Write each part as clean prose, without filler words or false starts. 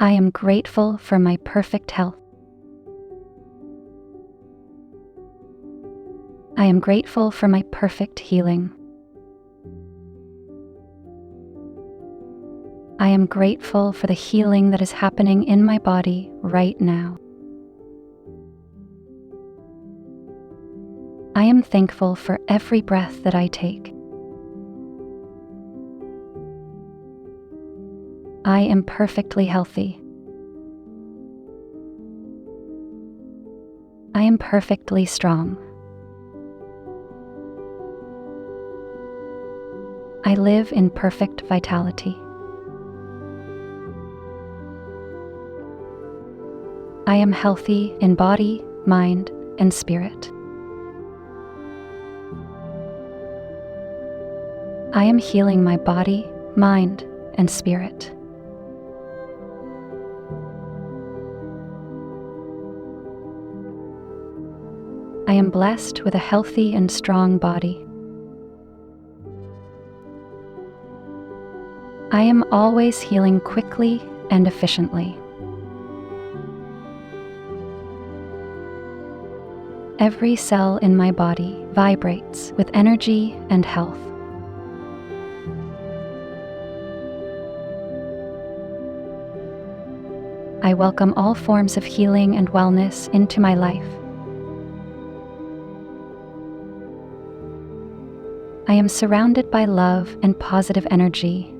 I am grateful for my perfect health. I am grateful for my perfect healing. I am grateful for the healing that is happening in my body right now. I am thankful for every breath that I take. I am perfectly healthy. I am perfectly strong. I live in perfect vitality. I am healthy in body, mind, and spirit. I am healing my body, mind, and spirit. I am blessed with a healthy and strong body. I am always healing quickly and efficiently. Every cell in my body vibrates with energy and health. I welcome all forms of healing and wellness into my life. I am surrounded by love and positive energy.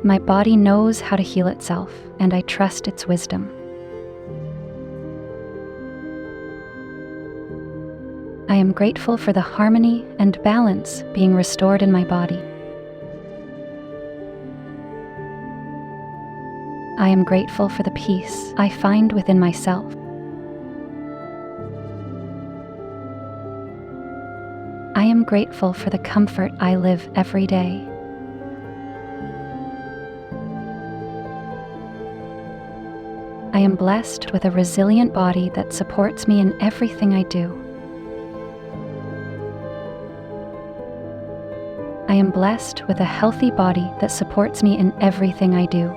My body knows how to heal itself, and I trust its wisdom. I am grateful for the harmony and balance being restored in my body. I am grateful for the peace I find within myself. I am grateful for the comfort I live every day. I am blessed with a resilient body that supports me in everything I do. I am blessed with a healthy body that supports me in everything I do.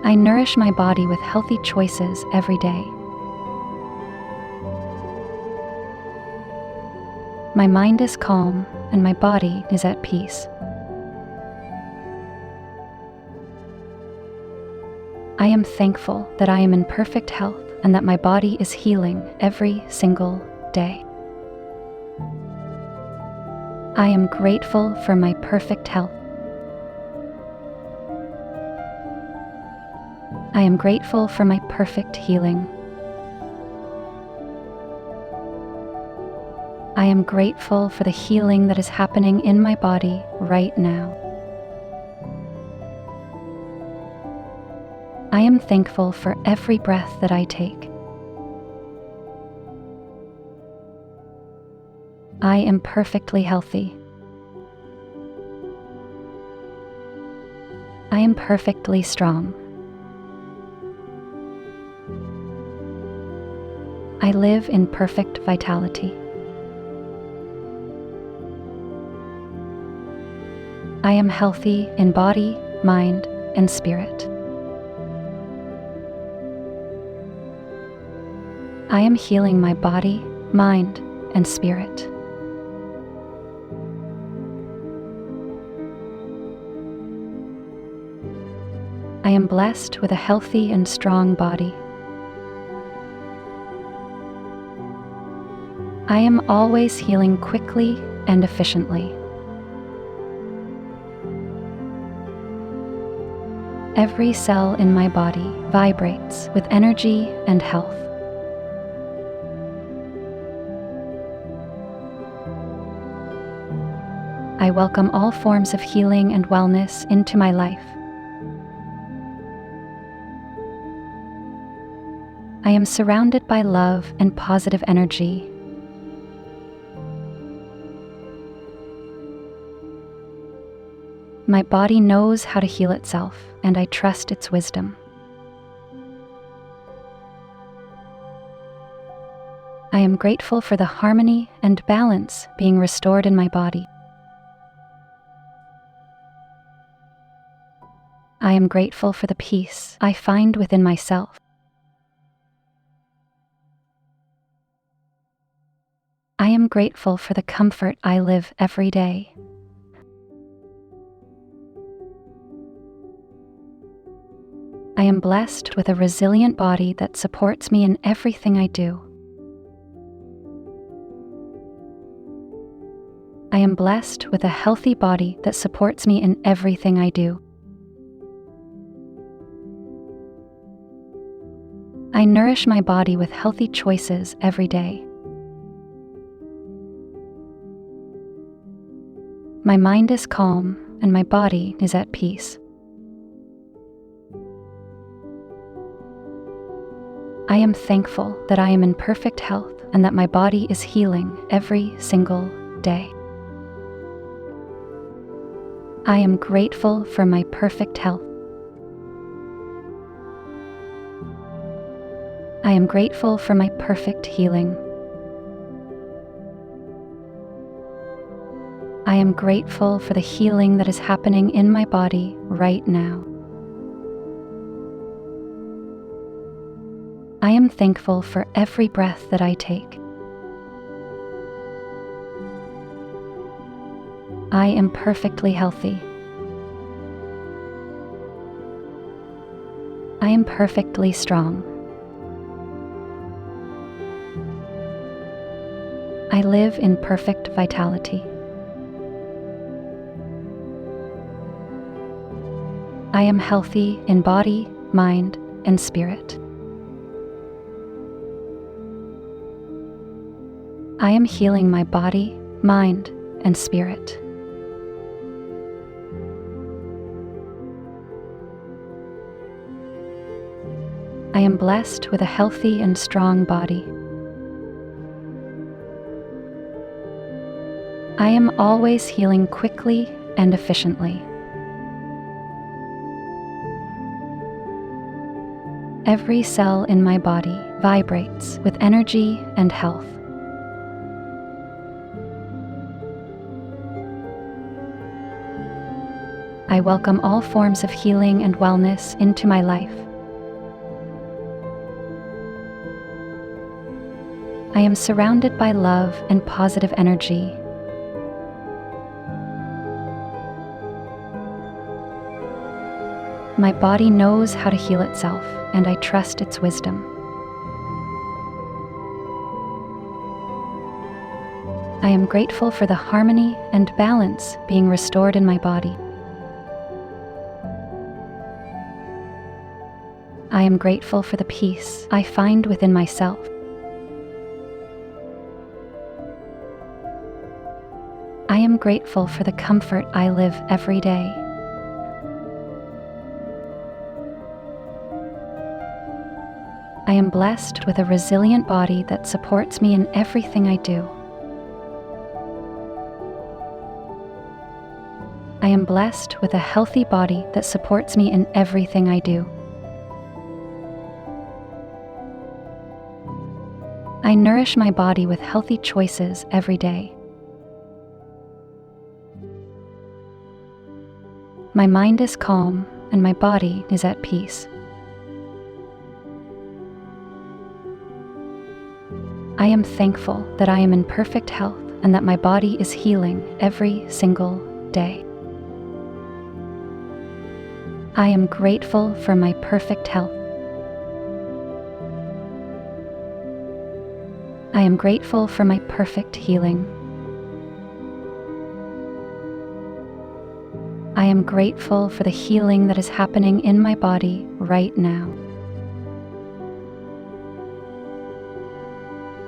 I nourish my body with healthy choices every day. My mind is calm and my body is at peace. I am thankful that I am in perfect health and that my body is healing every single day. I am grateful for my perfect health. I am grateful for my perfect healing. I am grateful for the healing that is happening in my body right now. I am thankful for every breath that I take. I am perfectly healthy. I am perfectly strong. I live in perfect vitality. I am healthy in body, mind, and spirit. I am healing my body, mind, and spirit. I am blessed with a healthy and strong body. I am always healing quickly and efficiently. Every cell in my body vibrates with energy and health. I welcome all forms of healing and wellness into my life. I am surrounded by love and positive energy. My body knows how to heal itself, and I trust its wisdom. I am grateful for the harmony and balance being restored in my body. I am grateful for the peace I find within myself. I am grateful for the comfort I live every day. I am blessed with a resilient body that supports me in everything I do. I am blessed with a healthy body that supports me in everything I do. I nourish my body with healthy choices every day. My mind is calm and my body is at peace. I am thankful that I am in perfect health and that my body is healing every single day. I am grateful for my perfect health. I am grateful for my perfect healing. I am grateful for the healing that is happening in my body right now. I am thankful for every breath that I take. I am perfectly healthy. I am perfectly strong. I live in perfect vitality. I am healthy in body, mind, and spirit. I am healing my body, mind, and spirit. I am blessed with a healthy and strong body. I am always healing quickly and efficiently. Every cell in my body vibrates with energy and health. I welcome all forms of healing and wellness into my life. I am surrounded by love and positive energy. My body knows how to heal itself, and I trust its wisdom. I am grateful for the harmony and balance being restored in my body. I am grateful for the peace I find within myself. I am grateful for the comfort I live every day. I am blessed with a resilient body that supports me in everything I do. I am blessed with a healthy body that supports me in everything I do. I nourish my body with healthy choices every day. My mind is calm and my body is at peace. I am thankful that I am in perfect health and that my body is healing every single day. I am grateful for my perfect health. I am grateful for my perfect healing. I am grateful for the healing that is happening in my body right now.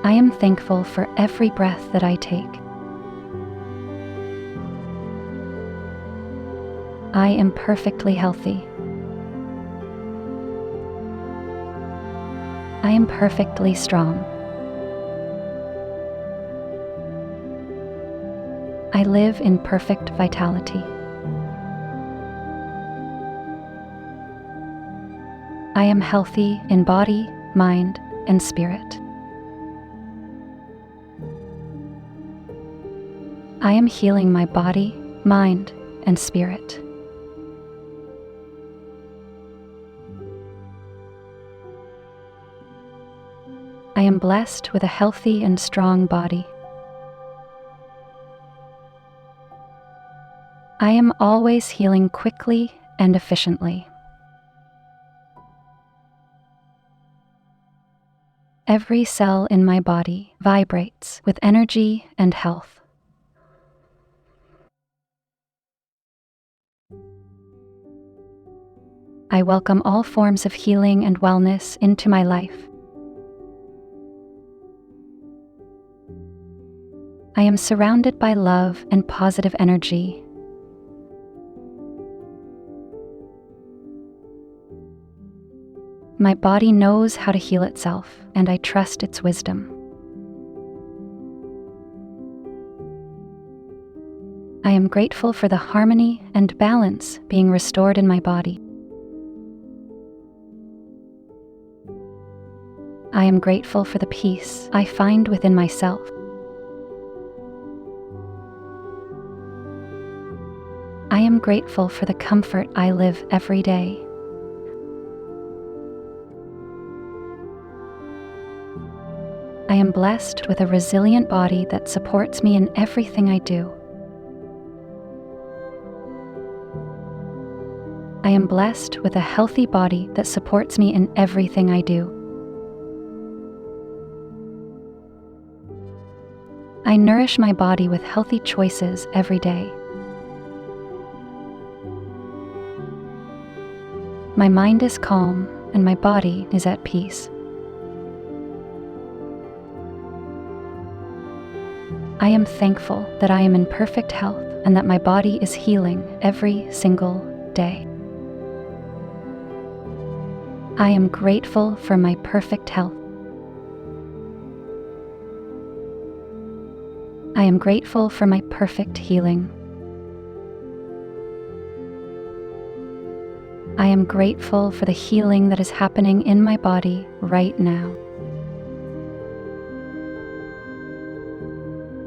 I am thankful for every breath that I take. I am perfectly healthy. I am perfectly strong. I live in perfect vitality. I am healthy in body, mind, and spirit. I am healing my body, mind, and spirit. I am blessed with a healthy and strong body. I am always healing quickly and efficiently. Every cell in my body vibrates with energy and health. I welcome all forms of healing and wellness into my life. I am surrounded by love and positive energy. My body knows how to heal itself, and I trust its wisdom. I am grateful for the harmony and balance being restored in my body. I am grateful for the peace I find within myself. I am grateful for the comfort I live every day. I am blessed with a resilient body that supports me in everything I do. I am blessed with a healthy body that supports me in everything I do. I nourish my body with healthy choices every day. My mind is calm and my body is at peace. I am thankful that I am in perfect health and that my body is healing every single day. I am grateful for my perfect health. I am grateful for my perfect healing. I am grateful for the healing that is happening in my body right now.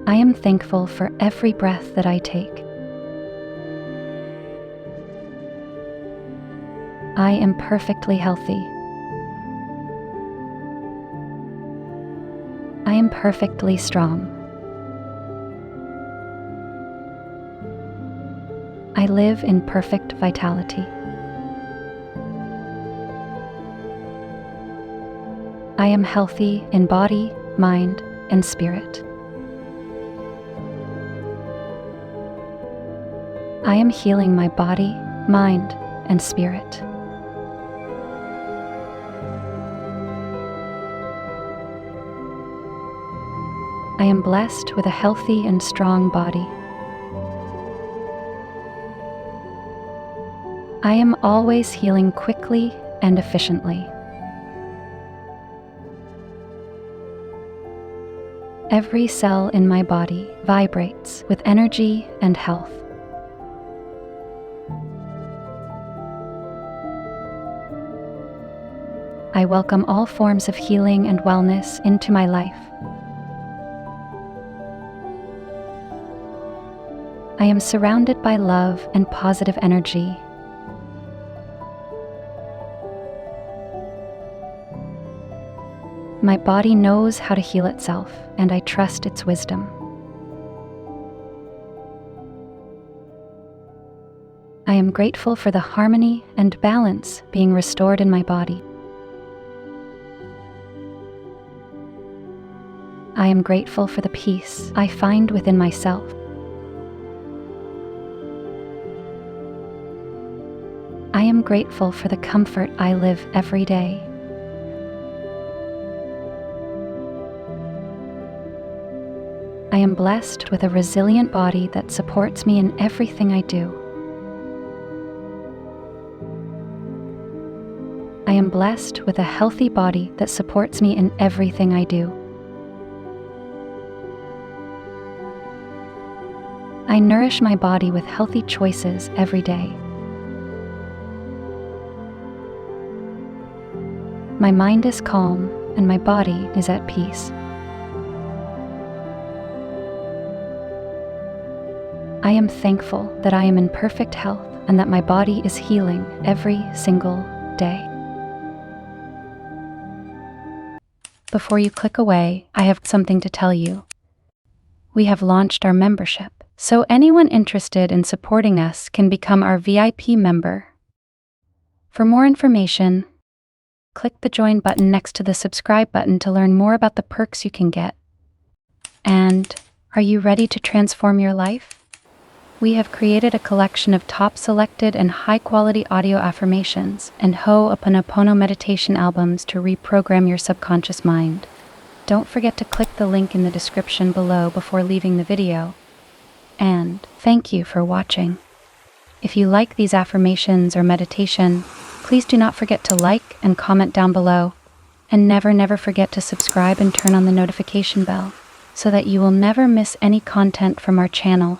I am thankful for every breath that I take. I am perfectly healthy. I am perfectly strong. I live in perfect vitality. I am healthy in body, mind, and spirit. I am healing my body, mind, and spirit. I am blessed with a healthy and strong body. I am always healing quickly and efficiently. Every cell in my body vibrates with energy and health. I welcome all forms of healing and wellness into my life. I am surrounded by love and positive energy. My body knows how to heal itself, and I trust its wisdom. I am grateful for the harmony and balance being restored in my body. I am grateful for the peace I find within myself. I am grateful for the comfort I live every day. I am blessed with a resilient body that supports me in everything I do. I am blessed with a healthy body that supports me in everything I do. I nourish my body with healthy choices every day. My mind is calm and my body is at peace. I am thankful that I am in perfect health and that my body is healing every single day. Before you click away, I have something to tell you. We have launched our membership, so anyone interested in supporting us can become our VIP member. For more information, click the join button next to the subscribe button to learn more about the perks you can get. And are you ready to transform your life? We have created a collection of top selected and high-quality audio affirmations and Ho'oponopono meditation albums to reprogram your subconscious mind. Don't forget to click the link in the description below before leaving the video. And thank you for watching. If you like these affirmations or meditation, please do not forget to like and comment down below. And never forget to subscribe and turn on the notification bell so that you will never miss any content from our channel.